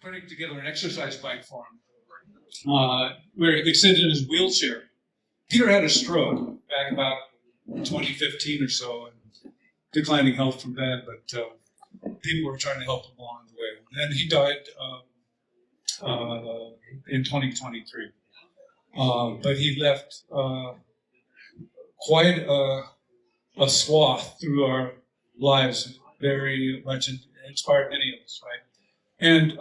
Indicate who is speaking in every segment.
Speaker 1: putting together an exercise bike for him, where they sit in his wheelchair. Peter had a stroke back about 2015 or so, and declining health from that, but people were trying to help him along the way. And he died in 2023. But he left quite a swath through our lives, very much inspired many of us, right? And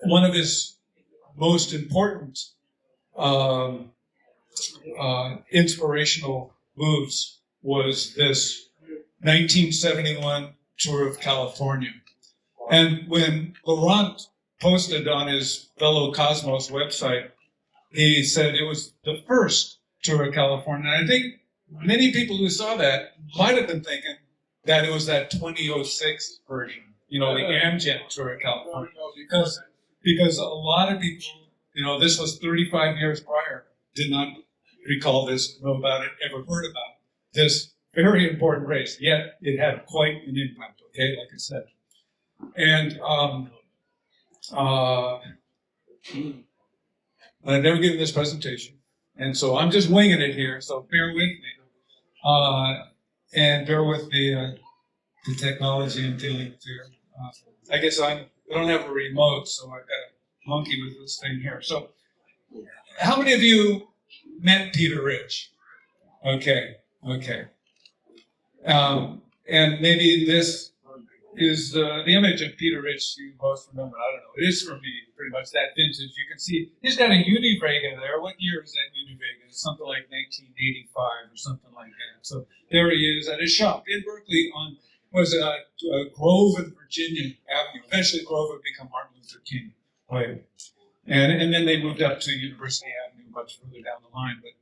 Speaker 1: one of his most important inspirational moves was this 1971 tour of California. And when Laurent posted on his Velo Cosmos website, he said it was the first tour of California. And I think many people who saw that might have been thinking that it was that 2006 version, you know, the Amgen tour of California. Because a lot of people, you know, this was 35 years prior, did not recall this, know about it, ever heard about this very important race, yet it had quite an impact, okay, like I said. And I've never given this presentation, and so I'm just winging it here, so bear with me. And bear with the technology I'm dealing with here. I guess I don't have a remote, so I've got to monkey with this thing here. So, how many of you met Peter Rich? Okay. And maybe this is the image of Peter Rich you most remember. I don't know. It is for me pretty much that vintage. You can see he's got a Univega there. What year is that Univega? It's something like 1985 or something like that. So there he is at his shop in Berkeley on Grove and Virginia Avenue. Eventually Grove would become Martin Luther King. Right. And then they moved up to University Avenue much further down the line. But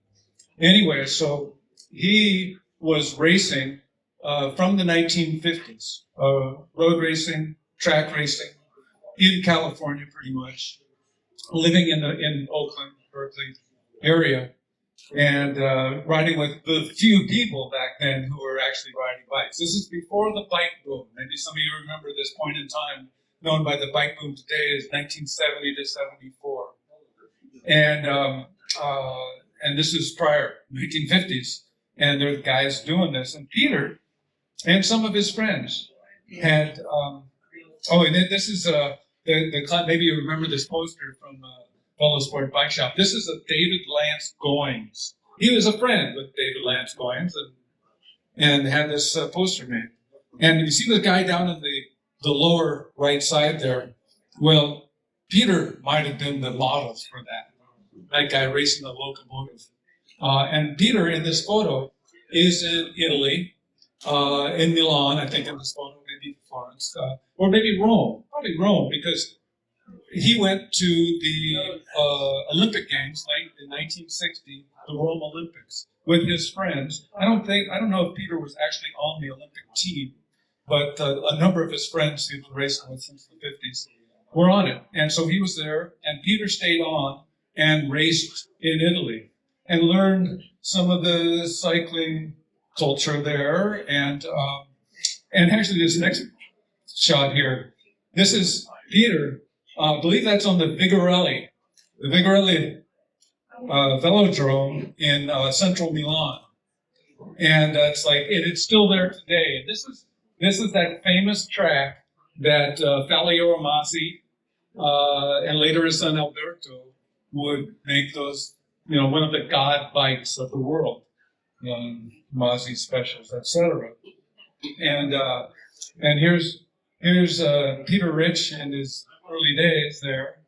Speaker 1: anyway, so he was racing from the 1950s, road racing, track racing in California, pretty much, living in Oakland, Berkeley area, and riding with the few people back then who were actually riding bikes. This is before the bike boom. Maybe some of you remember this point in time, known by the bike boom today as 1970 to 74, and this is prior 1950s, and there were guys doing this, and Peter and some of his friends had, and this is maybe you remember this poster from Velo Sport Bike Shop. This is a David Lance Goins. He was a friend with David Lance Goins and had this poster made. And you see the guy down in the lower right side there? Well, Peter might have been the model for that guy racing the locomotive. And Peter in this photo is in Italy, in Milan, I think in this photo, maybe Florence, or maybe Rome, probably Rome, because he went to the Olympic Games in 1960, the Rome Olympics, with his friends. I don't know if Peter was actually on the Olympic team, but a number of his friends he was racing with since the 50s were on it. And so he was there, and Peter stayed on and raced in Italy and learned some of the cycling culture there. And actually this next shot here, this is Peter. I believe that's on the Vigorelli velodrome in central Milan. And it's still there today. And this is that famous track that Fabio Masi and later his son Alberto would make those, one of the god bikes of the world, Masi specials, etc. And here's Peter Rich in his early days there,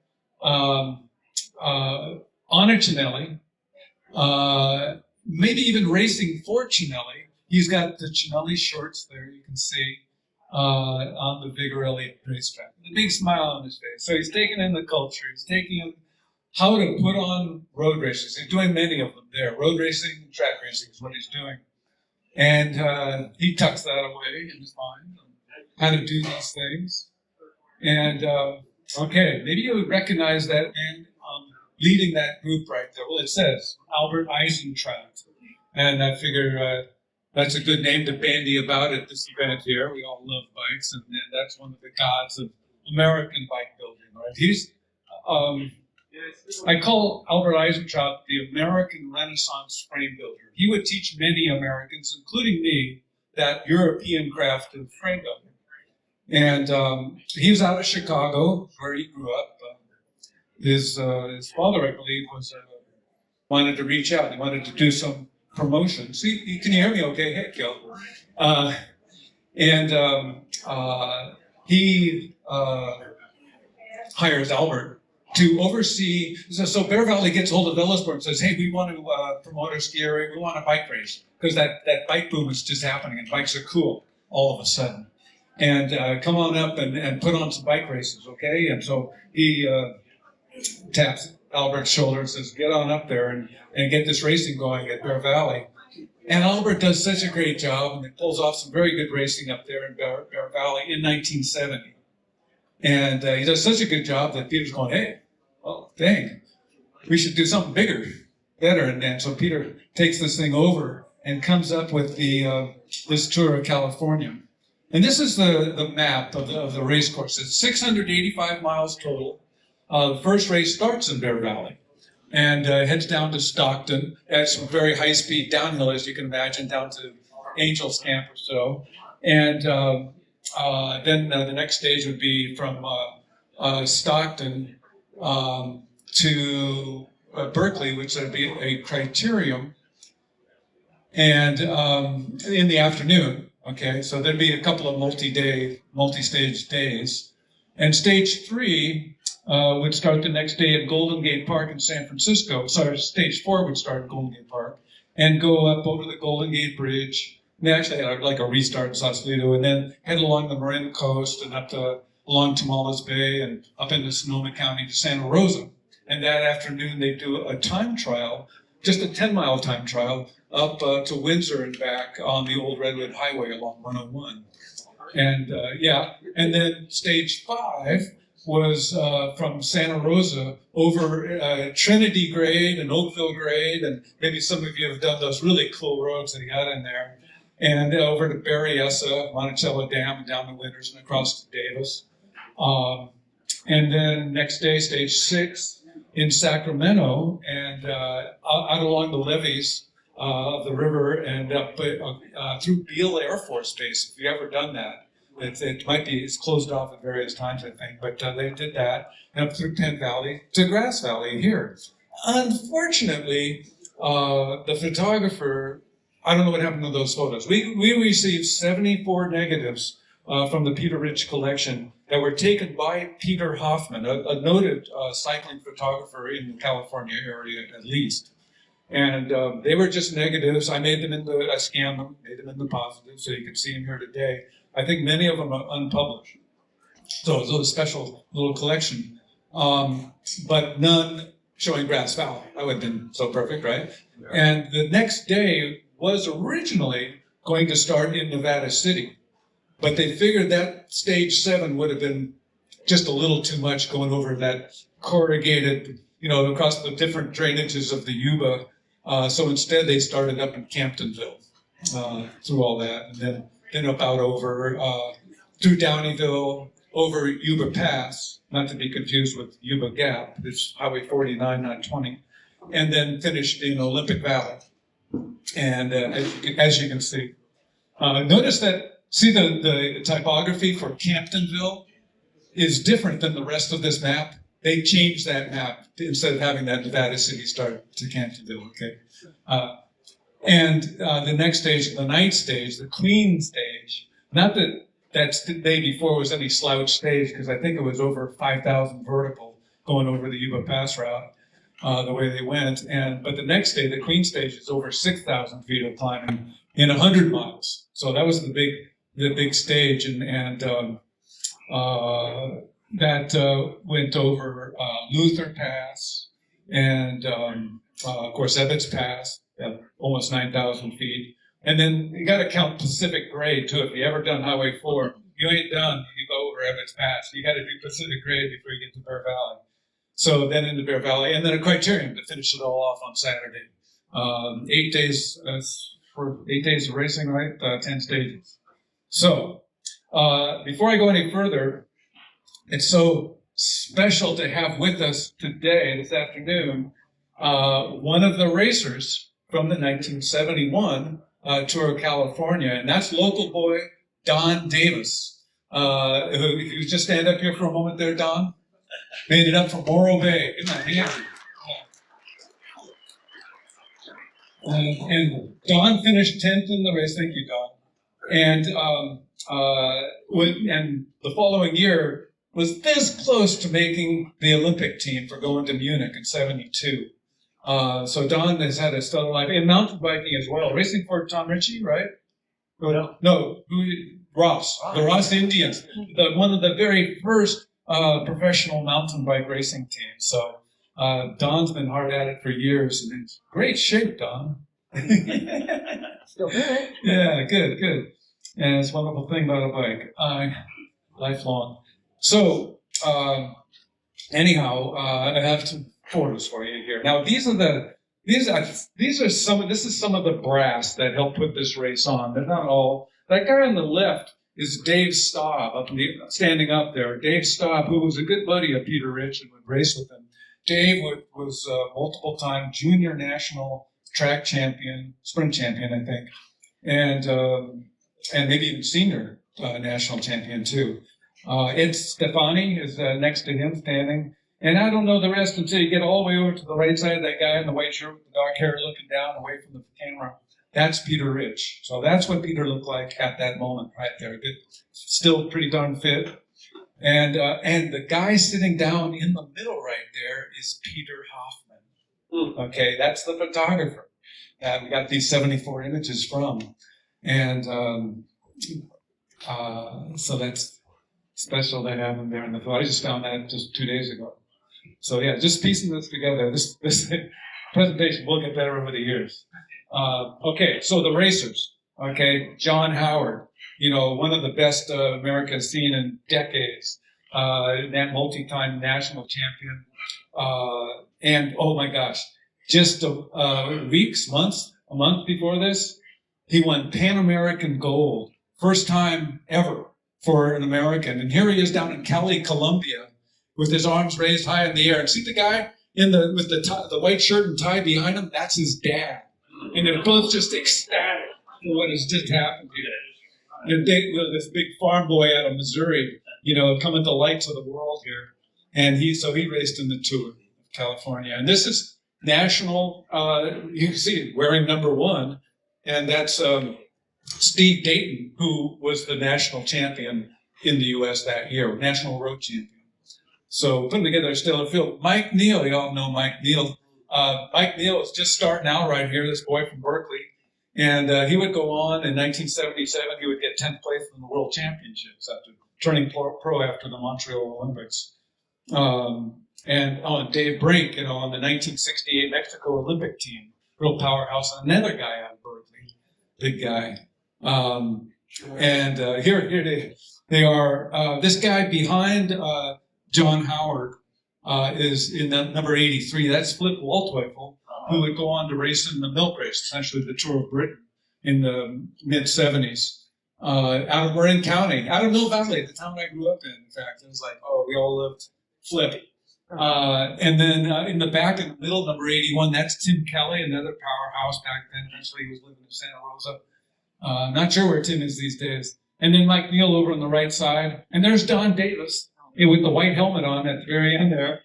Speaker 1: on a Cinelli, maybe even racing for Cinelli. He's got the Cinelli shorts there, you can see, on the Vigorelli racetrack. A big smile on his face. So he's taking in the culture. He's taking in how to put on road races. He's doing many of them there. Road racing and track racing is what he's doing. And he tucks that away in his mind, how to do these things. And, okay, maybe you would recognize that man leading that group right there. Well, it says Albert Eisentraut. And I figure that's a good name to bandy about at this event here. We all love bikes, and that's one of the gods of American bike building. Right? He's I call Albert Eisentraut the American Renaissance frame builder. He would teach many Americans, including me, that European craft of frame building. And he was out of Chicago, where he grew up. His father, I believe, was wanted to reach out. He wanted to do some promotion. See, can you hear me okay? Hey, Gil. He hires Albert to oversee. So Bear Valley gets hold of Velosport and says, hey, we want to promote our ski area. We want a bike race. Because that bike boom is just happening and bikes are cool all of a sudden. And come on up and put on some bike races, okay? And so he taps Albert's shoulder and says, get on up there and get this racing going at Bear Valley. And Albert does such a great job, and he pulls off some very good racing up there in Bear Valley in 1970. And he does such a good job that Peter's going, hey, well, dang, we should do something bigger, better. And so Peter takes this thing over and comes up with this tour of California. And this is the map of the race course. It's 685 miles total. The first race starts in Bear Valley and heads down to Stockton. That's some very high-speed downhill, as you can imagine, down to Angel's Camp or so. And then the next stage would be from Stockton to Berkeley, which would be a Criterium, and in the afternoon. Okay, so there'd be a couple of multi-stage days. And stage 3 would start the next day at Golden Gate Park in San Francisco. Sorry, stage 4 would start at Golden Gate Park and go up over the Golden Gate Bridge. They actually had like a restart in Sausalito, and then head along the Marin Coast and up along Tamales Bay and up into Sonoma County to Santa Rosa. And that afternoon they do a time trial, just a 10-mile time trial, up to Windsor and back on the old Redwood Highway along 101. And and then stage 5 was from Santa Rosa over Trinity grade and Oakville grade, and maybe some of you have done those really cool roads that he got in there, and over to Berryessa, Monticello Dam, and down to Winters and across to Davis. And then next day, stage 6 in Sacramento, and out along the levees of the river and up through Beale Air Force Base. If you've ever done that, it's closed off at various times, I think, but they did that, and up through Penn Valley to Grass Valley here. Unfortunately, the photographer, I don't know what happened to those photos. We received 74 negatives from the Peter Rich collection that were taken by Peter Hoffman, a noted cycling photographer in the California area at least. And they were just negatives. I scanned them, made them into positives, so you can see them here today. I think many of them are unpublished. So it was a special little collection, but none showing Grass Valley. That would have been so perfect, right? Yeah. And the next day was originally going to start in Nevada City, but they figured that stage 7 would have been just a little too much going over that corrugated, across the different drainages of the Yuba. So instead they started up in Camptonville through all that, and then up out over through Downeyville, over Yuba Pass, not to be confused with Yuba Gap. It's Highway 49, not 20, and then finished in Olympic Valley. And as you can see, notice that, see the typography for Camptonville is different than the rest of this map. They changed that map instead of having that Nevada City start to Camptonville, okay? And the next stage, the night stage, the Queen stage, not that the day before was any slouch stage, because I think it was over 5,000 vertical going over the Yuba Pass route, the way they went. But the next day, the Queen stage is over 6,000 feet of climbing in 100 miles. So that was the big stage, and that went over Luther Pass and, of course, Ebbets Pass, almost 9,000 feet. And then you got to count Pacific Grade, too. If you ever done Highway 4, you ain't done. You go over Ebbets Pass. You got to do Pacific Grade before you get to Bear Valley. So then into Bear Valley, and then a Criterium to finish it all off on Saturday. 8 days for 8 days of racing, right? 10 stages. So before I go any further, it's so special to have with us today, this afternoon, one of the racers from the 1971 Tour of California, and that's local boy Don Davis. If you just stand up here for a moment there, Don. Made it up from Morro Bay. Isn't that handy? And Don finished 10th in the race. Thank you, Don. And and the following year was this close to making the Olympic team for going to Munich in '72. So Don has had a stellar life in mountain biking as well, racing for Tom Ritchie, right? No, Ross, the Ross Indians, one of the very first professional mountain bike racing teams. So Don's been hard at it for years, and in great shape, Don.
Speaker 2: Still good.
Speaker 1: Yeah, good. And it's a wonderful thing about a bike, lifelong. So anyhow, I have some photos for you here. Now this is some of the brass that helped put this race on. They're not all. That guy on the left is Dave Staub, standing up there. Dave Staub, who was a good buddy of Peter Rich and would race with him. Dave was multiple-time junior national track champion, sprint champion, I think, and maybe even senior national champion too. Ed Stefani is next to him, standing. And I don't know the rest until you get all the way over to the right side of that guy in the white shirt with the dark hair looking down away from the camera. That's Peter Rich. So that's what Peter looked like at that moment right there. Good, still pretty darn fit. And the guy sitting down in the middle right there is Peter Hoffman. Okay, that's the photographer that we got these 74 images from. And so that's special to have him there in the photo. I just found that just 2 days ago. So yeah, just piecing this together. This presentation will get better over the years. Okay, so the racers. Okay, John Howard, one of the best America's seen in decades. That multi-time national champion. And oh my gosh, just a month before this, he won Pan American gold. First time ever for an American. And here he is down in Cali, Colombia, with his arms raised high in the air. And see the guy with the white shirt and tie behind him? That's his dad. And they're both just ecstatic for what has just happened here. And this big farm boy out of Missouri, coming to light to the world here. And he raced in the Tour of California. And this is national, you can see, wearing number 1. And that's Steve Dayton, who was the national champion in the U.S. that year, national road champion. So putting together a stellar field. Mike Neal, you all know Mike Neal. Mike Neal is just starting out right here, this boy from Berkeley. And he would go on in 1977, he would get 10th place in the World Championships after turning pro after the Montreal Olympics. And Dave Brink, on the 1968 Mexico Olympic team, real powerhouse, and another guy out of Berkeley, big guy. Here they are. This guy behind John Howard is in number 83. That's Flip Waltweifel, who would go on to race in the milk race, essentially the Tour of Britain in the mid-'70s. Out of Marin County, out of Mill Valley, the town I grew up in fact. It was like, we all loved Flip. And then in the back, in the middle, number 81, that's Tim Kelly, another powerhouse back then. Eventually he was living in Santa Rosa. Not sure where Tim is these days. And then Mike Neal over on the right side. And there's Don Davis with the white helmet on at the very end there.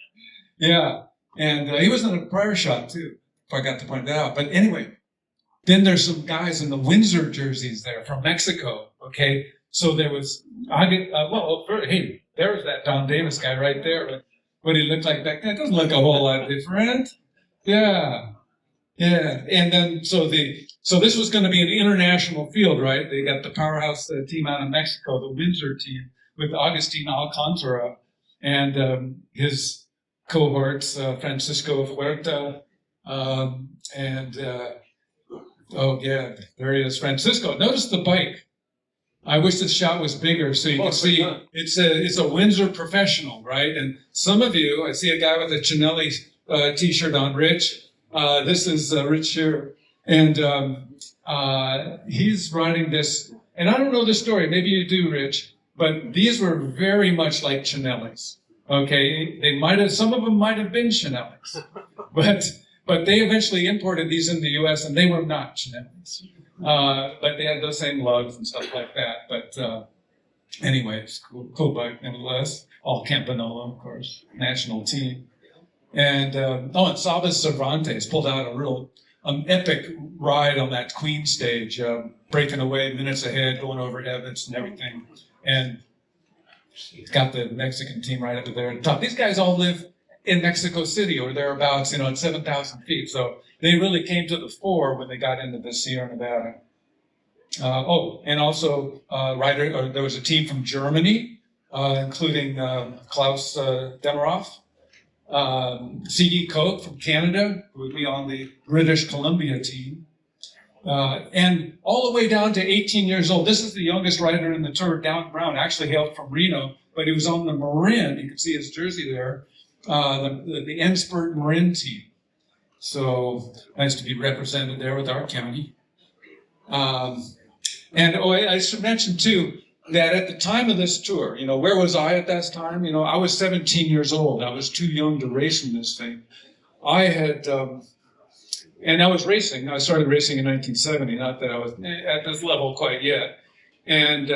Speaker 1: Yeah. And he was in a prior shot, too, if I got to point that out. But anyway, then there's some guys in the Windsor jerseys there from Mexico, okay? So there was, hey, there's that Don Davis guy right there. But what he looked like back then doesn't look a whole lot different. Yeah. And then, so this was going to be an international field, right? They got the powerhouse team out of Mexico, the Windsor team, with Agustin Alcantara and his cohorts, Francisco Huerta, there he is, Francisco. Notice the bike. I wish the shot was bigger so you can see. It's a Windsor professional, right? And some of you, I see a guy with a Chinelli t-shirt on, Rich. This is Rich here. And he's riding this, and I don't know the story, maybe you do, Rich. but these were very much like Chinellis. Okay, some of them might have been Chinellis, but they eventually imported these in the U.S. and they were not Chinellis. But they had those same lugs and stuff like that. But anyway, it's cool bike nevertheless. All Campanola, of course, national team. And and Sabas Cervantes pulled out a real epic ride on that Queen stage, breaking away minutes ahead, going over Evans and everything. And he's got the Mexican team right up there at the top. These guys all live in Mexico City or thereabouts, at 7,000 feet. So they really came to the fore when they got into the Sierra Nevada. And also there was a team from Germany, including Klaus Demeroff. C.D. Koch from Canada, who would be on the British Columbia team. And all the way down to 18 years old. This is the youngest rider in the Tour, Down Brown, actually hailed from Reno, but he was on the Marin. You can see his jersey there, the Enspert Marin team. So nice to be represented there with our county. I should mention too, that at the time of this tour, where was I at that time? I was 17 years old. I was too young to race in this thing. I had, and I was racing. I started racing in 1970, not that I was at this level quite yet. And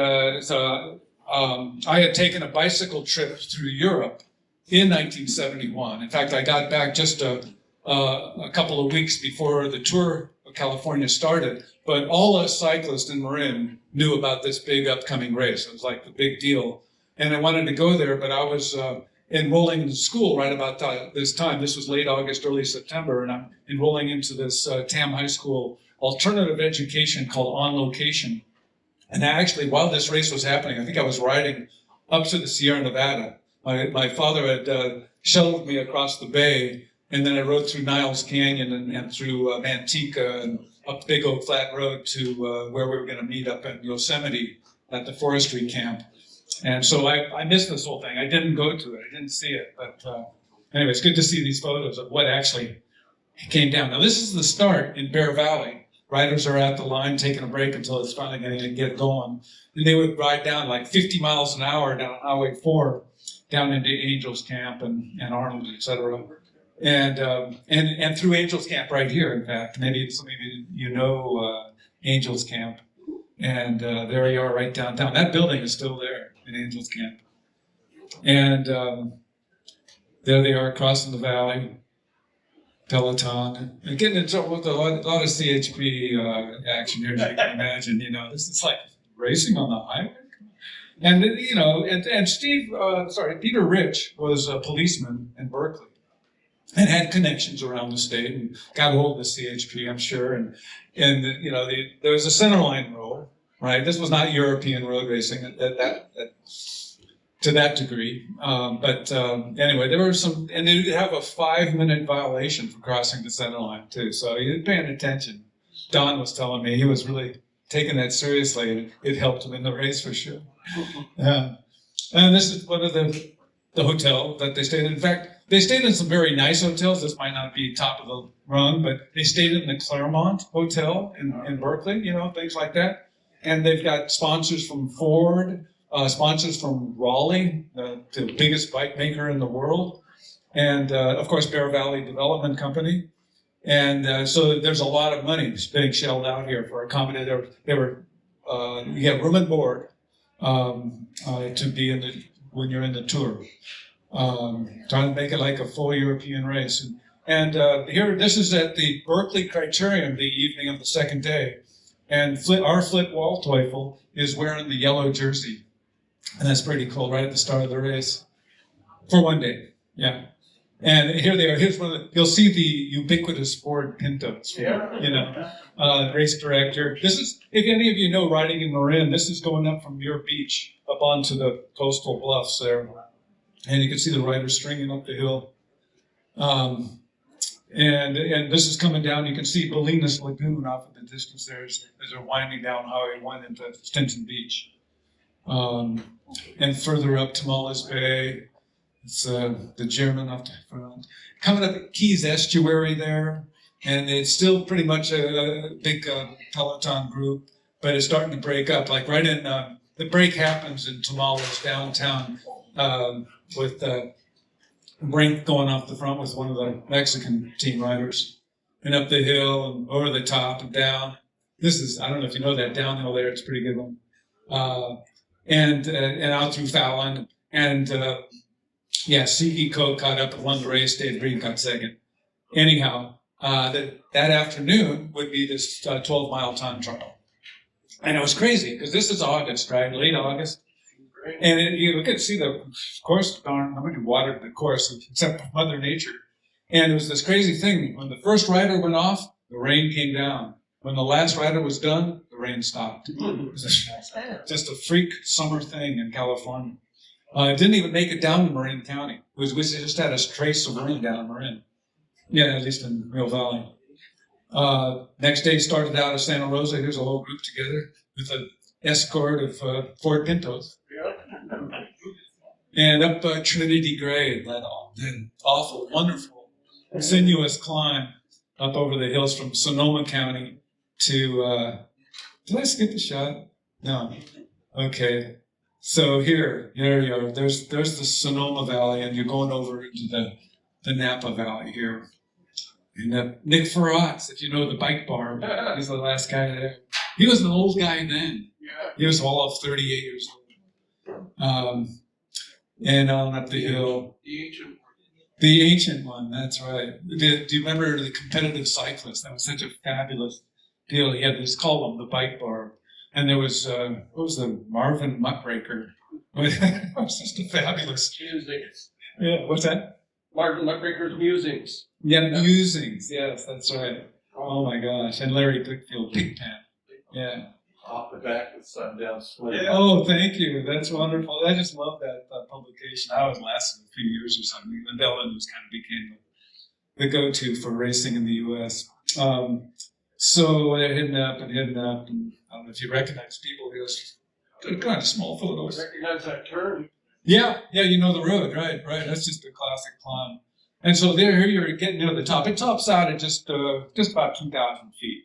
Speaker 1: so I had taken a bicycle trip through Europe in 1971. In fact, I got back just a couple of weeks before the Tour of California started. But all us cyclists in Marin knew about this big upcoming race. It was like the big deal. And I wanted to go there, but I was enrolling into school right about this time. This was late August, early September, and I'm enrolling into this TAM High School alternative education called On Location. And actually, while this race was happening, I think I was riding up to the Sierra Nevada. My father had shuttled me across the bay, and then I rode through Niles Canyon and through Manteca and up Big Oak Flat Road to where we were going to meet up in Yosemite at the forestry camp. And so I missed this whole thing. I didn't go to it. I didn't see it. But anyway, it's good to see these photos of what actually came down. Now, this is the start in Bear Valley. Riders are at the line taking a break until it's finally going to get going. And they would ride down like 50 miles an hour down Highway 4, down into Angels Camp and Arnold, et cetera. And through Angels Camp right here, in fact. Maybe some of you know Angels Camp. And there you are right downtown. That building is still there in Angels Camp. And there they are crossing the valley. Peloton. And getting into with a lot of CHP action here, as you can imagine. This is like racing on the highway. And, and Peter Rich was a policeman in Berkeley and had connections around the state and got hold of the CHP, I'm sure. And there was a centerline rule, right? This was not European road racing to that degree. But anyway, there were some, and they'd have a 5-minute violation for crossing the center line too. So he was paying attention. Don was telling me he was really taking that seriously, and it helped him in the race for sure. And this is one of the hotel that they stayed in. In fact, they stayed in some very nice hotels. This might not be top of the rung, but they stayed in the Claremont Hotel in Berkeley, things like that. And they've got sponsors from Ford, sponsors from Raleigh, the biggest bike maker in the world, and of course Bear Valley Development Company. And so there's a lot of money being shelled out here for accommodating. You get room and board to be when you're in the tour. Trying to make it like a full European race. And here, this is at the Berkeley Criterium the evening of the second day. And our Flip Waldteufel is wearing the yellow jersey. And that's pretty cool, right at the start of the race. For one day, yeah. And here they are. Here's you'll see the ubiquitous Ford Pintos, race director. This is, if any of you know riding in Marin, this is going up from Muir Beach up onto the coastal bluffs there. And you can see the riders stringing up the hill. And this is coming down. You can see Bolinas Lagoon off in the distance there as they're winding down Highway 1 into Stinson Beach. And further up Tamales Bay, it's the German off the front. Coming up at Keys Estuary there, and it's still pretty much a big Peloton group, but it's starting to break up. Like right in the break happens in Tamales downtown with Brink going off the front with one of the Mexican team riders, and up the hill and over the top and down. This is, I don't know if you know that downhill there, it's a pretty good one. And out through Fallon. And Siki Co caught up and won the race. Dave Breen got second. Anyhow, that afternoon would be this 12-mile time trial. And it was crazy because this is August, right? Late August. And you could see the course, nobody watered the course except Mother Nature. And it was this crazy thing. When the first rider went off, the rain came down. When the last rider was done, the rain stopped. It was just a freak summer thing in California. It didn't even make it down to Marin County. We just had a trace of rain down in Marin. Yeah, at least in Rio Valley. Next day started out of Santa Rosa. Here's a whole group together with an escort of Ford Pintos. And up Trinity Grade, that awful, wonderful, sinuous climb up over the hills from Sonoma County to, did I skip a shot? No. Okay. So here you are. There's the Sonoma Valley, and you're going over into the Napa Valley here. And Nick Farratz, if you know the bike bar, he's the last guy there. He was an old guy then. He was all of 38 years old. And on up the hill. The ancient one, that's right. Do you remember the competitive cyclist? That was such a fabulous deal. He had this column, the bike bar. And there was, what was the Marvin Muckraker? It was just a fabulous.
Speaker 3: Musings.
Speaker 1: Yeah, what's that?
Speaker 3: Marvin Muckraker's Musings.
Speaker 1: Yeah, Musings. Yes, that's right. Oh my gosh. And Larry Glickfield, Big Pan. Yeah.
Speaker 3: Off the back with Sundown Swim.
Speaker 1: Yeah. Oh, thank you. That's wonderful. I just love that publication. I was lasted a few years or something. And Ellen was kind of became the go-to for racing in the U.S. So they're hitting up. And I don't know if you recognize people. He was kind of small photos.
Speaker 3: Recognize that turn?
Speaker 1: Yeah, you know the road, right. That's just a classic climb. And so here you're getting near the top. It tops out at just about 2,000 feet.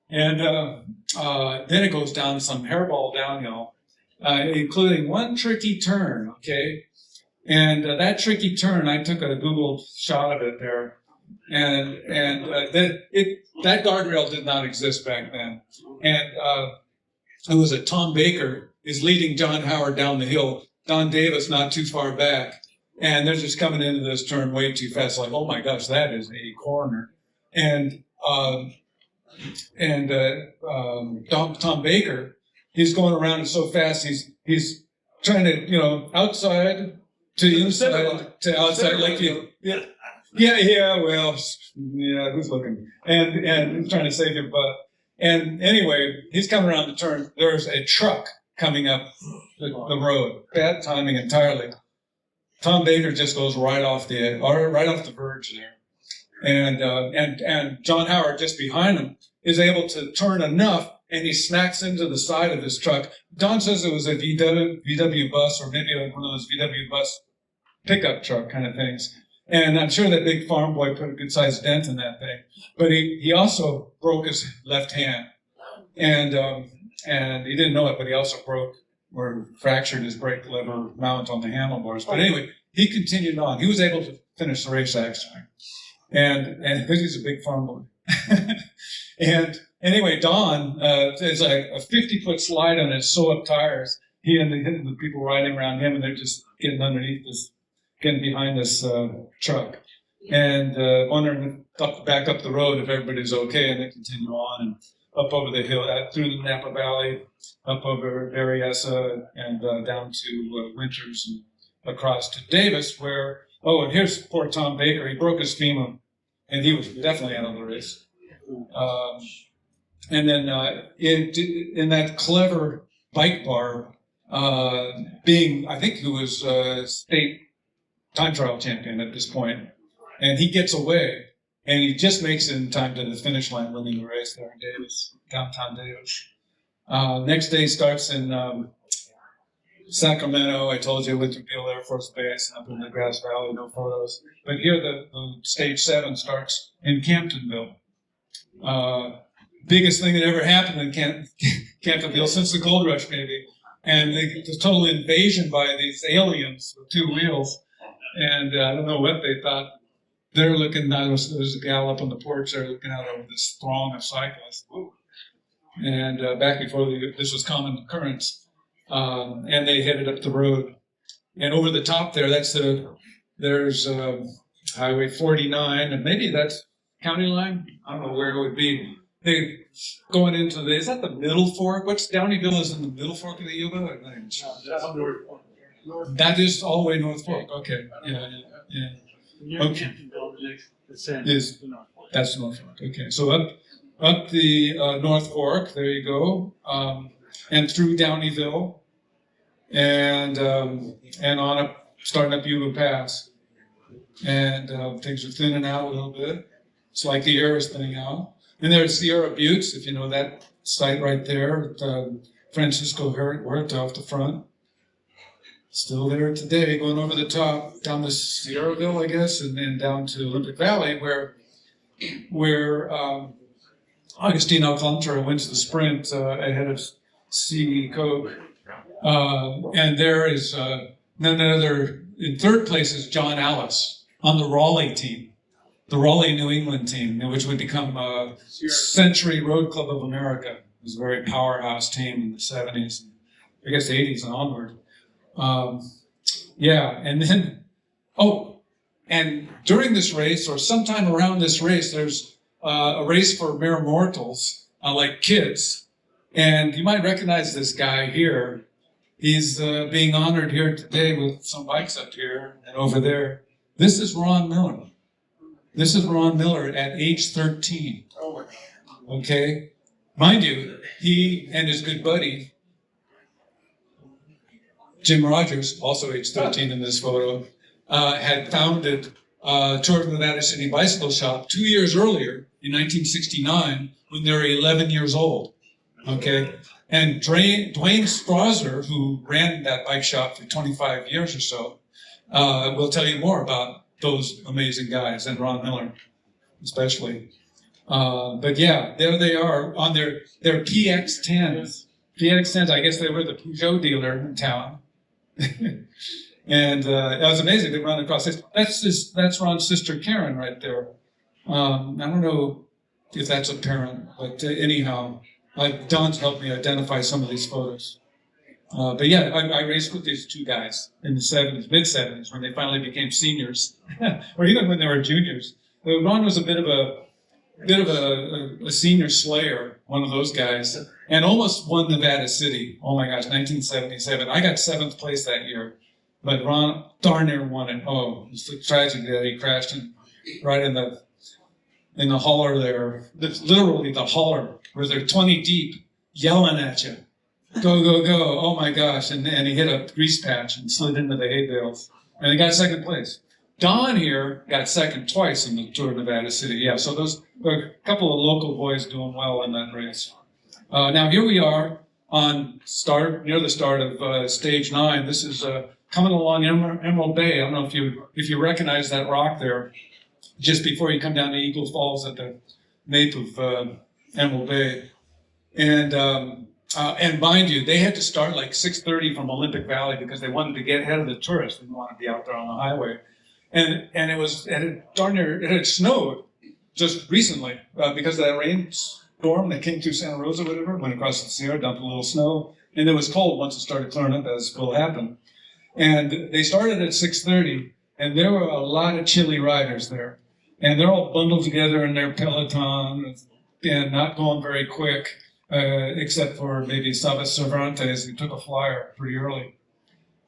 Speaker 1: And then it goes down some hairball downhill, including one tricky turn, okay? And that tricky turn, I took a Google shot of it there. And that guardrail did not exist back then. And it was Tom Baker is leading John Howard down the hill. Don Davis not too far back. And they're just coming into this turn way too fast. Like, oh my gosh, that is a corner. And Tom Baker, he's going around so fast, he's trying to, outside to inside to outside, like who's looking? And he's trying to save your butt. And anyway, he's coming around the turn. There's a truck coming up the road. Bad timing entirely. Tom Baker just goes right off the verge there. And John Howard, just behind him, is able to turn enough, and he smacks into the side of this truck. Don says it was a VW bus, or maybe one of those VW bus pickup truck kind of things. And I'm sure that big farm boy put a good-sized dent in that thing. But he also broke his left hand. And he didn't know it, but he also fractured his brake lever mount on the handlebars. But anyway, he continued on. He was able to finish the race, actually. And because he's a big farm boy. And anyway, Don, there's like a 50-foot slide on his sew-up tires. He and the people riding around him, and they're just getting behind this truck. And wondering back up the road if everybody's okay, and they continue on and up over the hill, through the Napa Valley, up over Berryessa, and down to Winters, and across to Davis, and here's poor Tom Baker. He broke his femur, and he was definitely out of the race. And then in that clever bike bar, I think he was state time trial champion at this point, and he gets away, and he just makes it in time to the finish line, winning the race there in Davis, downtown Davis. Next day starts in Sacramento. I told you, Winter Field Air Force Base, up in the Grass Valley, no photos. But here the stage 7 starts in Camptonville. Biggest thing that ever happened in Camptonville since the gold rush, maybe. and the total invasion by these aliens with two wheels. And I don't know what they thought. They're looking, there's a gal up on the porch there looking out over this throng of cyclists. Woo. And back before this was common occurrence. And they headed up the road. And over the top there, there's Highway 49, and maybe that's county line? I don't know where it would be. They going into is that the Middle Fork? What's Downeyville is in the Middle Fork of the Yuba? I'm not even sure. That is all the way North Fork. Okay. Yeah. Okay. That's North Fork. Okay. So up the North Fork, there you go, and through Downeyville, and on up, starting up Yuba Pass, and things are thinning out a little bit. It's like the air is thinning out. And there's Sierra Buttes, if you know that site right there, Francisco Huerta off the front. Still there today, going over the top, down to Sierraville, I guess, and then down to Olympic Valley, where Agustin Alcantara wins the sprint ahead of C. Coke. And there is none other, in third place is John Alice on the Raleigh team, the Raleigh New England team, which would become Century Road Club of America. It was a very powerhouse team in the 70s, I guess the 80s and onward. And then, and during this race, or sometime around this race, there's a race for mere mortals, like kids. And you might recognize this guy here. He's being honored here today with some bikes up here and over there. This is Ron Miller. This is Ron Miller at age 13. Okay? Mind you, he and his good buddy, Jim Rogers, also age 13 in this photo, had founded Tour of Nevada City Bicycle Shop 2 years earlier in 1969 when they were 11 years old. Okay? And Dwayne Strasser, who ran that bike shop for 25 years or so, will tell you more about those amazing guys, and Ron Miller especially. But yeah, there they are on their PX10s. PX10s, I guess they were the Peugeot dealer in town. And it was amazing to run across this. That's Ron's sister Karen right there. I don't know if that's a parent, but anyhow, Don's helped me identify some of these photos. But yeah, I raced with these two guys in the 70s, mid-70s, when they finally became seniors, or even when they were juniors. Ron was a bit of a senior slayer, one of those guys, and almost won Nevada City. Oh my gosh, 1977. I got 7th place that year, but Ron darn near won it. Oh, it's a tragedy that he crashed right in the holler there. Literally the holler, where they're 20 deep, yelling at you. Go, go, go. Oh my gosh. And he hit a grease patch and slid into the hay bales. And he got 2nd place. Don here got 2nd twice in the Tour of Nevada City. Yeah, so those were a couple of local boys doing well in that race. Now here we are near the start of stage 9. This is coming along Emerald Bay. I don't know if you recognize that rock there, just before you come down to Eagle Falls at the nape of Emerald Bay. And mind you, they had to start like 6:30 from Olympic Valley because they wanted to get ahead of the tourists. They didn't want to be out there on the highway. And it had snowed just recently because of that rainstorm that came through Santa Rosa, whatever, went across the Sierra, dumped a little snow, and it was cold once it started clearing up, as will happen. And they started at 6:30, and there were a lot of chilly riders there. And they're all bundled together in their peloton and not going very quick. Except for maybe Sabas Cervantes, who took a flyer pretty early.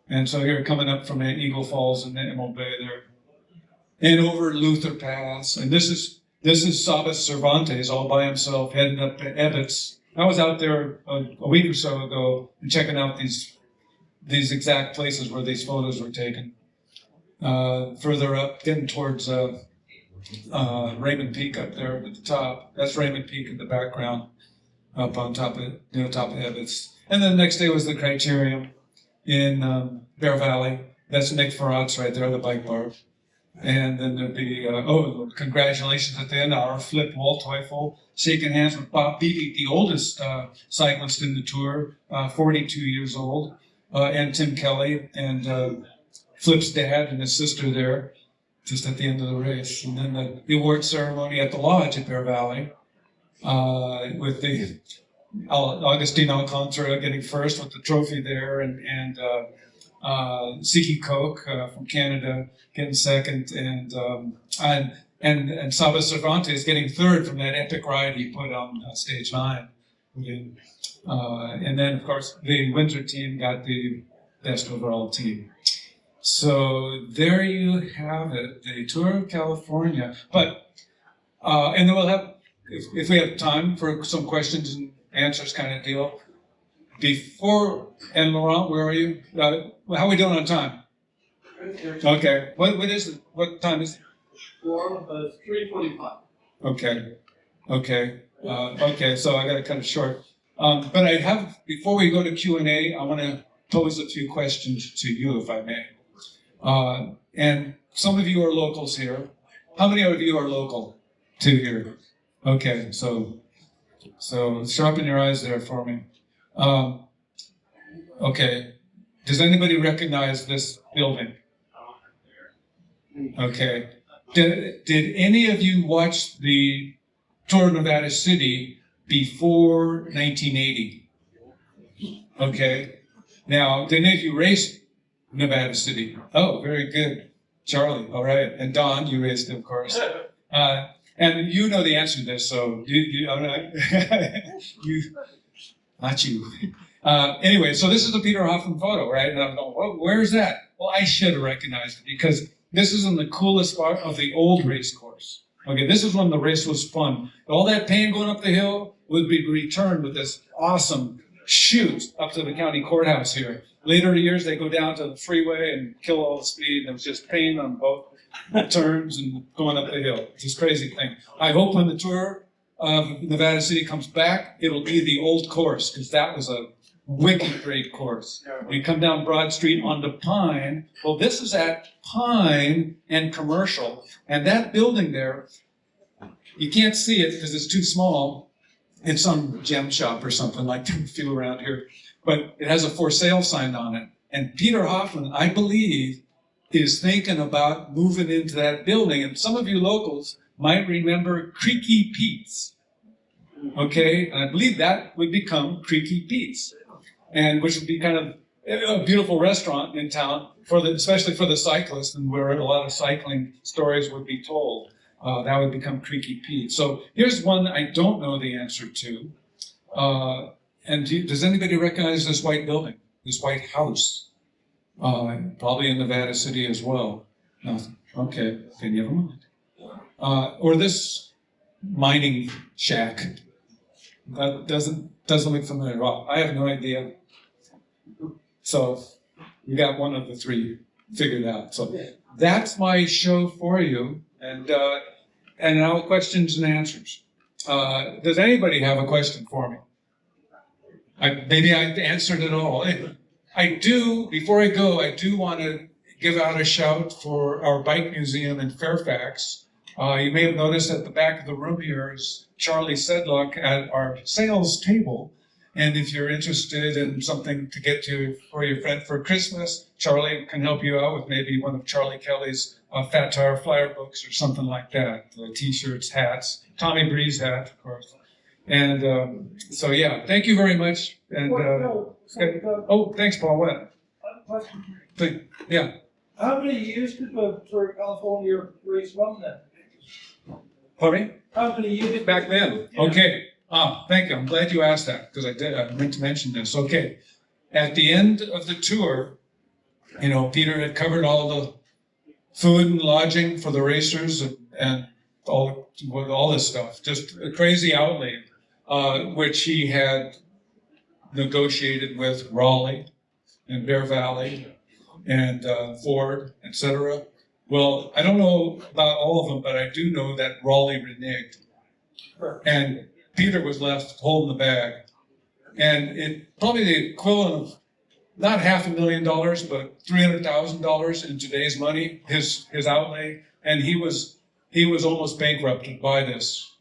Speaker 1: And so here, coming up from Eagle Falls and Emerald Bay there. And over Luther Pass. And this is Sabas Cervantes all by himself, heading up to Ebbets. I was out there a week or so ago and checking out these exact places where these photos were taken. Further up, getting towards Raymond Peak up there at the top. That's Raymond Peak in the background. Up on top of Ebbets. And then the next day was the Criterium in Bear Valley. That's Nick Farrat's right there, the bike bar. And then there'd be, congratulations at the end, our Flip Waldteufel, shaking hands with Bob Beebe, the oldest cyclist in the Tour, 42 years old, and Tim Kelly, and Flip's dad and his sister there, just at the end of the race. And then the award ceremony at the lodge at Bear Valley, with the Augustine Alcantara getting first with the trophy there, and Siki Koch from Canada getting second, and Saba Cervantes getting third from that epic ride he put on stage 9. And then, of course, the Windsor team got the best overall team. So there you have it, the Tour of California. But and then we'll have, if we have time for some questions and answers kind of deal. Before, and Laurent, where are you? How are we doing on time? Okay. What is it? What time is it?
Speaker 3: 3:45.
Speaker 1: Okay. Okay. So I got to cut it short. But I have, before we go to Q&A, I want to pose a few questions to you, if I may. And some of you are locals here. How many of you are local to here? Okay. So sharpen your eyes there for me. Okay. Does anybody recognize this building? Okay. Did any of you watch the Tour of Nevada City before 1980? Okay. Now, did any of you race Nevada City? Oh, very good. Charlie, all right. And Don, you raced it, of course. And you know the answer to this, so not you. Anyway, so this is the Peter Hoffman photo, right? And I'm going, well, where's that? Well, I should have recognized it because this is in the coolest part of the old race course. Okay, this is when the race was fun. All that pain going up the hill would be returned with this awesome chute up to the county courthouse here. Later years, they go down to the freeway and kill all the speed. And it was just pain on both turns and going up the hill. It's this crazy thing. I hope when the Tour of Nevada City comes back, it'll be the old course, because that was a wicked great course. You come down Broad Street onto Pine. Well, this is at Pine and Commercial. And that building there, you can't see it because it's too small. It's some gem shop or something like that, a few around here. But it has a for sale sign on it. And Peter Hoffman, I believe, is thinking about moving into that building. And some of you locals might remember Creaky Pete's. Okay, and I believe that would become Creaky Pete's, and which would be kind of a beautiful restaurant in town, especially for the cyclists, and where a lot of cycling stories would be told. That would become Creaky Pete. So here's one I don't know the answer to. Does anybody recognize this white building, this white house? Probably in Nevada City as well. No. Okay, never mind. Or this mining shack. That doesn't look familiar at all. I have no idea. So you got one of the three figured out. So that's my show for you. And now questions and answers. Does anybody have a question for me? Maybe I answered it all. I do, before I go, I do want to give out a shout for our bike museum in Fairfax. You may have noticed at the back of the room here is Charlie Sedlock at our sales table. And if you're interested in something to get to for your friend for Christmas, Charlie can help you out with maybe one of Charlie Kelly's Fat Tire flyer books or something like that. T-shirts, hats, Tommy Breeze hat, of course. And so, yeah, thank you very much. And oh, thanks, Paul. What? Yeah.
Speaker 4: How many years did the Tour of California race run then?
Speaker 1: Pardon me?
Speaker 4: How many years?
Speaker 1: Back then.
Speaker 4: Yeah.
Speaker 1: Okay. Thank you. I'm glad you asked that, because I meant to mention this. Okay. At the end of the tour, Peter had covered all the food and lodging for the racers and all this stuff. Just a crazy outlay, which he had negotiated with Raleigh and Bear Valley and Ford, etc. Well, I don't know about all of them, but I do know that Raleigh reneged. And Peter was left holding the bag. And it probably the equivalent of not $500,000, but $300,000 in today's money, his outlay, and he was almost bankrupted by this,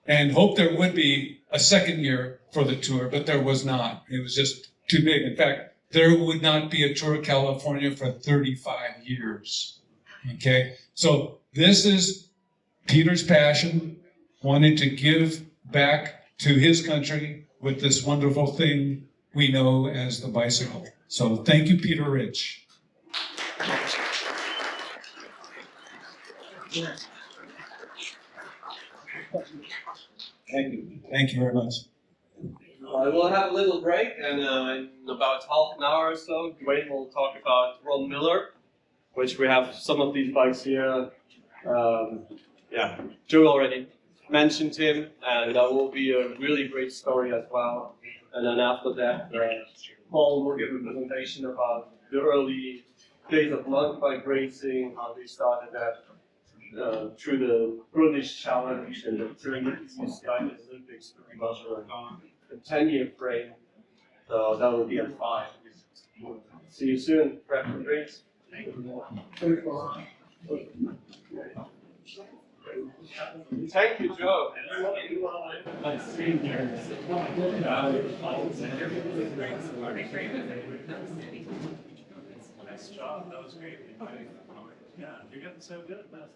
Speaker 1: and hoped there would be a second year for the tour, but there was not. It was just too big. In fact, there would not be a Tour of California for 35 years. Okay, so this is Peter's passion, wanting to give back to his country with this wonderful thing we know as the bicycle. So thank you, Peter Rich. Thank you. Thank you very much.
Speaker 5: We'll have a little break, and in about half an hour or so, Dwayne will talk about Ron Miller, which we have some of these bikes here. Joe already mentioned him, and that will be a really great story as well. And then after that, Paul will give a presentation about the early days of mountain bike racing, how they started that through the British Challenge and the Olympics, pretty much a 10-year frame. So that will be at 5. See you soon. Grab some drinks. Thank you, Joe.
Speaker 6: Nice job. That was great. Yeah, you're getting so good at that.